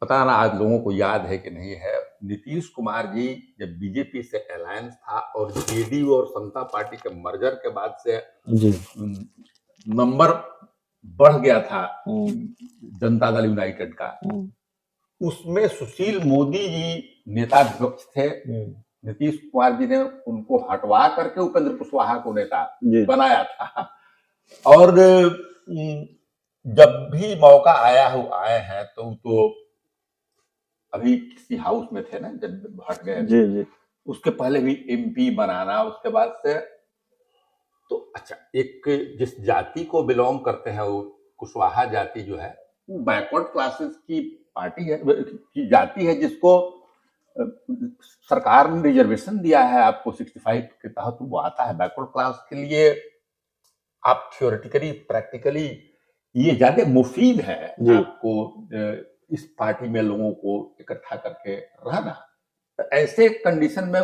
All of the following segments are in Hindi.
पता ना आज लोगों को याद है कि नहीं है, नीतीश कुमार जी जब बीजेपी से अलायंस था और जेडीयू और समता पार्टी के मर्जर के बाद से जी। नंबर बढ़ गया था जनता दल यूनाइटेड का, उसमें सुशील मोदी जी नेता विपक्ष थे। नीतीश कुमार जी ने उनको हटवा करके उपेंद्र कुशवाहा को नेता बनाया था। और जब भी मौका आया हो आए हैं तो अभी किसी हाउस में थे ना जब हट गए जी। उसके पहले भी एमपी बनाना, उसके बाद से तो अच्छा, एक जिस जाति को बिलोंग करते हैं वो कुशवाहा जाति जो है वो बैकवर्ड क्लासेस की पार्टी है, की जाति है, जिसको सरकार ने रिजर्वेशन दिया है आपको 65 के तहत वो आता है बैकवर्ड क्लास के लिए। आप थियोरेटिकली प्रैक्टिकली ये ज्यादा मुफीद है आपको इस पार्टी में लोगों को इकट्ठा करके रहना। ऐसे कंडीशन में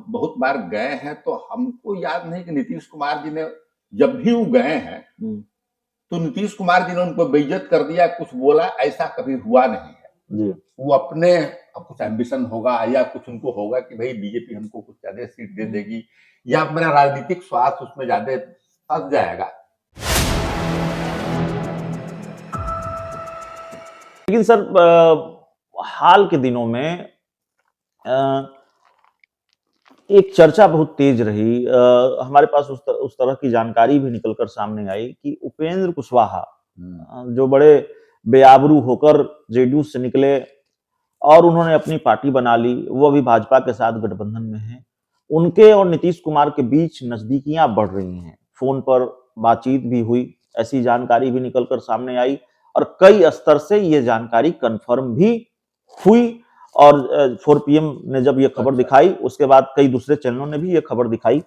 बहुत बार गए हैं, तो हमको याद नहीं कि नीतीश कुमार जी ने जब भी वो गए हैं तो नीतीश कुमार जी ने उनको बेइज्जत कर दिया, कुछ बोला, ऐसा कभी हुआ नहीं है जी। वो अपने अब कुछ एम्बिशन होगा या कुछ उनको होगा कि भाई बीजेपी हमको कुछ ज्यादा सीट दे देगी या मेरा राजनीतिक स्वार्थ उसमें ज्यादा फंस जाएगा। लेकिन सर हाल के दिनों में एक चर्चा बहुत तेज रही, हमारे पास उस तरह की जानकारी भी निकलकर सामने आई कि उपेंद्र कुशवाहा जो बड़े बेआबरू होकर जेडीयू से निकले और उन्होंने अपनी पार्टी बना ली, वो अभी भाजपा के साथ गठबंधन में हैं। उनके और नीतीश कुमार के बीच नजदीकियां बढ़ रही हैं, फोन पर बातचीत भी हुई, ऐसी जानकारी भी निकलकर सामने आई और कई स्तर से ये जानकारी कंफर्म भी हुई। और 4 PM ने जब ये खबर दिखाई, उसके बाद कई दूसरे चैनलों ने भी ये खबर दिखाई।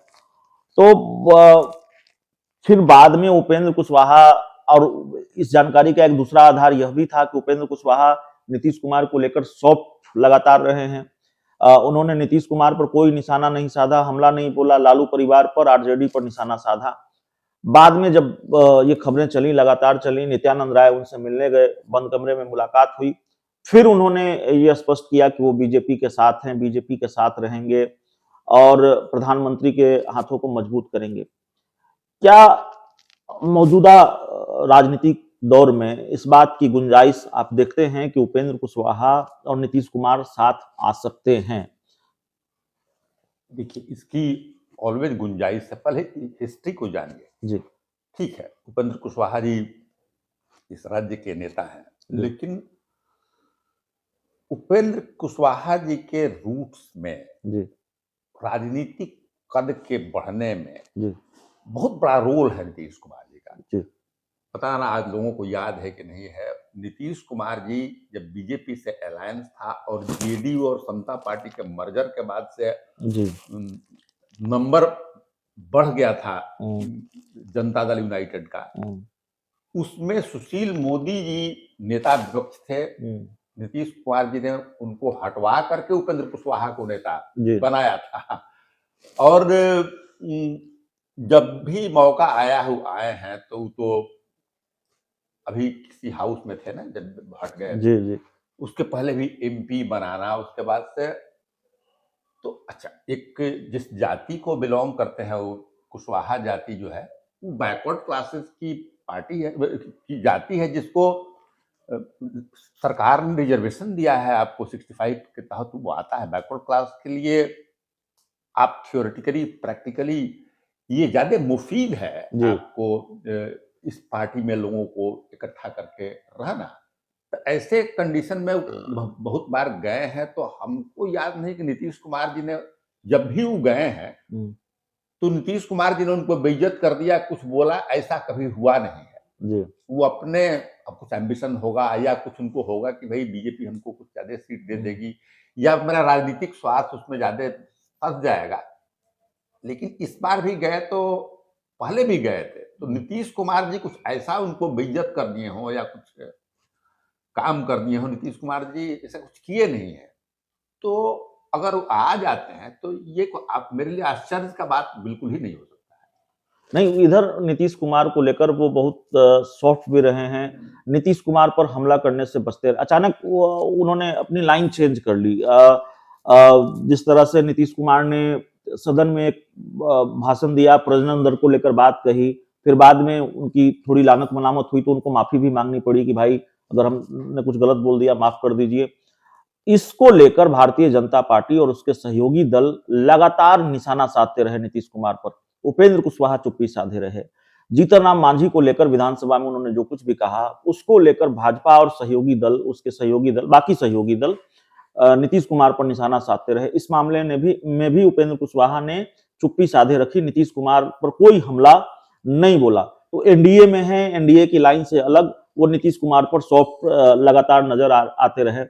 तो फिर बाद में उपेंद्र कुशवाहा, और इस जानकारी का एक दूसरा आधार यह भी था कि उपेंद्र कुशवाहा नीतीश कुमार को लेकर सॉफ्ट लगातार रहे हैं। उन्होंने नीतीश कुमार पर कोई निशाना नहीं साधा, हमला नहीं बोला, लालू परिवार पर, आरजेडी पर निशाना साधा। बाद में जब ये खबरें चली, लगातार चली, नित्यानंद राय उनसे मिलने गए, बंद कमरे में मुलाकात हुई, फिर उन्होंने ये स्पष्ट किया कि वो बीजेपी के साथ हैं, बीजेपी के साथ रहेंगे और प्रधानमंत्री के हाथों को मजबूत करेंगे। क्या मौजूदा राजनीतिक दौर में इस बात की गुंजाइश आप देखते हैं कि उपेंद्र कुशवाहा और नीतीश कुमार साथ आ सकते हैं? देखिए, इसकी ऑलवेज गुंजाइश है, पहले हिस्ट्री को जानिए जी। ठीक है, उपेंद्र कुशवाहा जी इस राज्य के नेता हैं, लेकिन उपेंद्र कुशवाहा जी के रूट्स में जी राजनीतिक कद के बढ़ने में जी बहुत बड़ा रोल है नीतीश कुमार जी का जी। पता ना आज लोगों को याद है कि नहीं है, नीतीश कुमार जी जब बीजेपी से अलायंस था और जेडीयू और समता पार्टी के मर्जर के बाद से जी नंबर बढ़ गया था जनता दल यूनाइटेड का, उसमें सुशील मोदी जी नेता विपक्ष थे। नीतीश कुमार जी ने उनको हटवा करके उपेंद्र कुशवाहा को नेता बनाया था। और जब भी मौका आया हो आए हैं तो अभी किसी हाउस में थे ना जब हट गए जी। उसके पहले भी एमपी बनाना, उसके बाद से तो अच्छा, एक जिस जाति को बिलोंग करते हैं वो कुशवाहा जाति जो है वो बैकवर्ड क्लासेस की पार्टी है, की जाति है, जिसको सरकार ने रिजर्वेशन दिया है आपको 65 के तहत वो आता है बैकवर्ड क्लास के लिए। आप थियोरेटिकली प्रैक्टिकली ये ज्यादा मुफीद है आपको इस पार्टी में लोगों को इकट्ठा करके रहना। तो ऐसे कंडीशन में बहुत बार गए हैं, तो हमको याद नहीं कि नीतीश कुमार जी ने जब भी वो गए हैं तो नीतीश कुमार जी ने उनको बेइज्जत कर दिया, कुछ बोला, ऐसा कभी हुआ नहीं है जी। वो अपने अब कुछ एम्बिशन होगा या कुछ उनको होगा कि भाई बीजेपी हमको कुछ ज्यादा सीट दे देगी या मेरा राजनीतिक स्वार्थ उसमें ज्यादा फंस जाएगा। लेकिन इस बार भी गए, तो पहले भी गए थे तो नीतीश कुमार जी कुछ ऐसा उनको बेइज्जत कर दिए हो या कुछ काम कर दिए हो, नीतीश कुमार जी ऐसा कुछ किए नहीं है। तो अगर वो आ जाते हैं तो ये आप मेरे लिए आश्चर्य का बात बिल्कुल ही नहीं हो सकता है। नहीं, इधर नीतीश कुमार को लेकर वो बहुत सॉफ्ट भी रहे हैं। नीतीश कुमार पर हमला करने से बचते रहे। अचानक उन्होंने अपनी लाइन चेंज कर ली। जिस तरह से नीतीश कुमार ने सदन में एक भाषण दिया, प्रजनन दर को लेकर बात कही, फिर बाद में उनकी थोड़ी लानत मलामत हुई तो उनको माफी भी मांगनी पड़ी कि भाई अगर हमने कुछ गलत बोल दिया माफ कर दीजिए। इसको लेकर भारतीय जनता पार्टी और उसके सहयोगी दल लगातार निशाना साधते रहे नीतीश कुमार पर। उपेंद्र कुशवाहा चुप्पी साधे रहे। जीतन राम मांझी को लेकर विधानसभा में उन्होंने जो कुछ भी कहा, उसको लेकर भाजपा और सहयोगी दल, उसके सहयोगी दल, बाकी सहयोगी दल नीतीश कुमार पर निशाना साधते रहे। इस मामले में भी उपेंद्र कुशवाहा ने चुप्पी साधे रखी, नीतीश कुमार पर कोई हमला नहीं बोला। तो एनडीए में है, एनडीए की लाइन से अलग वो नीतीश कुमार पर सॉफ्ट लगातार नजर आते रहे।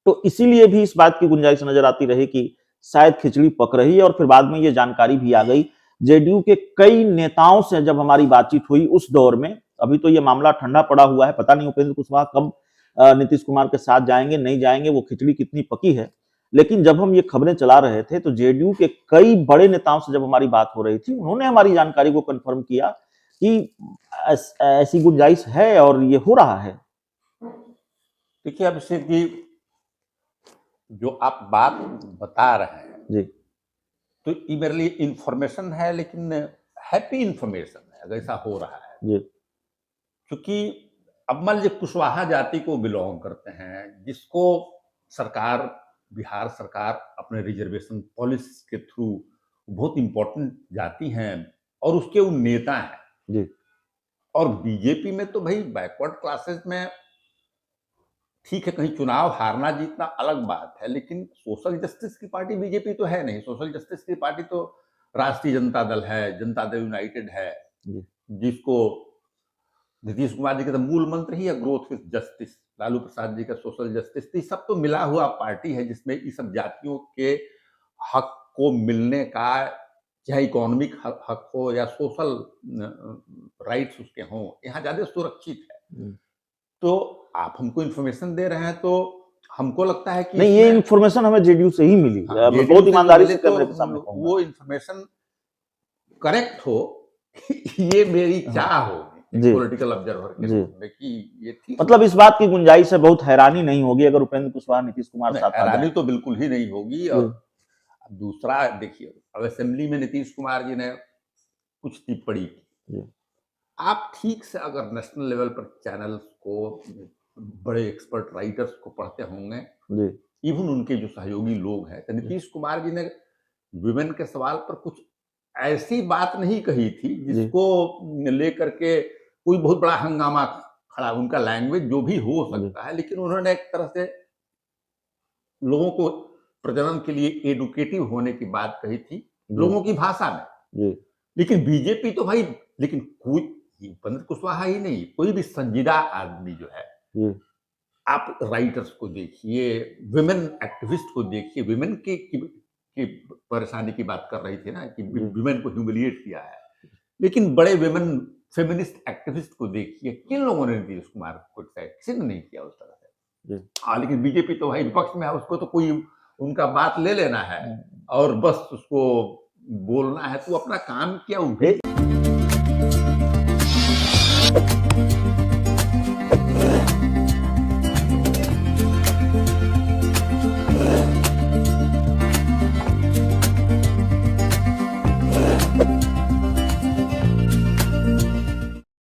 तो इसीलिए भी इस बात की गुंजाइश नजर आती रही कि शायद खिचड़ी पक रही है। और फिर बाद में ये जानकारी भी आ गई, जेडीयू के कई नेताओं से जब हमारी बातचीत हुई उस दौर में, अभी तो ये मामला ठंडा पड़ा हुआ है, पता नहीं उपेंद्र कुशवाहा कब नीतीश कुमार के साथ जाएंगे नहीं जाएंगे, वो खिचड़ी कितनी पकी है। लेकिन जब हम ये खबरें चला रहे थे तो जेडीयू के कई बड़े नेताओं से जब हमारी बात हो रही थी, उन्होंने हमारी जानकारी को कंफर्म किया कि ऐसी गुंजाइश है और ये हो रहा है। देखिए अभिषेक जी, जो आप बात बता रहे हैं जी, तो ये मेरे लिए इंफॉर्मेशन है, लेकिन हैप्पी इंफॉर्मेशन है अगर ऐसा हो रहा है जी, क्योंकि अब मान लीजिए कुशवाहा जाति को बिलोंग करते हैं, जिसको सरकार, बिहार सरकार अपने रिजर्वेशन पॉलिसी के थ्रू बहुत इंपॉर्टेंट जाति हैं और उसके वो नेता हैं जी, और बीजेपी में तो भाई बैकवर्ड क्लासेस में ठीक है, कहीं चुनाव हारना जीतना अलग बात है, लेकिन सोशल जस्टिस की पार्टी बीजेपी तो है नहीं। सोशल जस्टिस की पार्टी तो राष्ट्रीय जनता दल है, जनता दल यूनाइटेड है, जिसको नीतीश कुमार जी का तो मूल मंत्र ही है growth with justice, Lalu Prasad ji का सोशल जस्टिस। तो सब तो मिला हुआ पार्टी है जिसमें इस सब जातियों के हक को मिलने का, चाहे इकोनॉमिक हक हो या सोशल राइट्स उसके हों, यहाँ ज्यादा सुरक्षित है। तो आप हमको इन्फॉर्मेशन दे रहे हैं तो हमको लगता है कि नहीं, ये इन्फॉर्मेशन हमें जेडीयू से ही मिली। मैं बहुत ईमानदारी से कैमरे के सामने कहूंगा, वो इन्फॉर्मेशन करेक्ट हो ये मेरी चाह होगी पॉलिटिकल ऑब्जर्वर के रूप में कि ये ठीक, मतलब इस बात की गुंजाइश है, बहुत हैरानी नहीं होगी अगर उपेंद्र कुशवाहा नीतीश कुमार साथ आ जाए। हैरानी तो बिल्कुल ही नहीं होगी। और दूसरा देखिए, अब असेंबली में नीतीश कुमार जी ने कुछ टिप्पणी की, आप ठीक से अगर नेशनल लेवल पर चैनल्स को, बड़े एक्सपर्ट राइटर्स को पढ़ते होंगे, इवन उनके जो सहयोगी लोग हैं, तो नीतीश कुमार जी ने विमेन के सवाल पर कुछ ऐसी बात नहीं कही थी जिसको लेकर के कोई बहुत बड़ा हंगामा खड़ा। उनका लैंग्वेज जो भी हो सकता है, लेकिन उन्होंने एक तरह से लोगों को प्रजनन के लिए एडुकेटिव होने की बात कही थी लोगों की भाषा में। लेकिन बीजेपी तो भाई, लेकिन कोई उपेंद्र कुशवाहा ही नहीं, कोई भी संजीदा आदमी जो है, आप राइटर्स को देखिए, विमेन एक्टिविस्ट को देखिए, विमेन की परेशानी की बात कर रही थी ना कि विमेन को ह्यूमिलिएट किया है, लेकिन बड़े विमेन फेमिनिस्ट एक्टिविस्ट को देखिए, किन लोगों ने नीतीश कुमार को किसी ने नहीं किया उस तरह से। हाँ, लेकिन बीजेपी तो भाई विपक्ष में है, उसको तो कोई उनका बात ले लेना है और बस उसको बोलना है, तो अपना काम किया।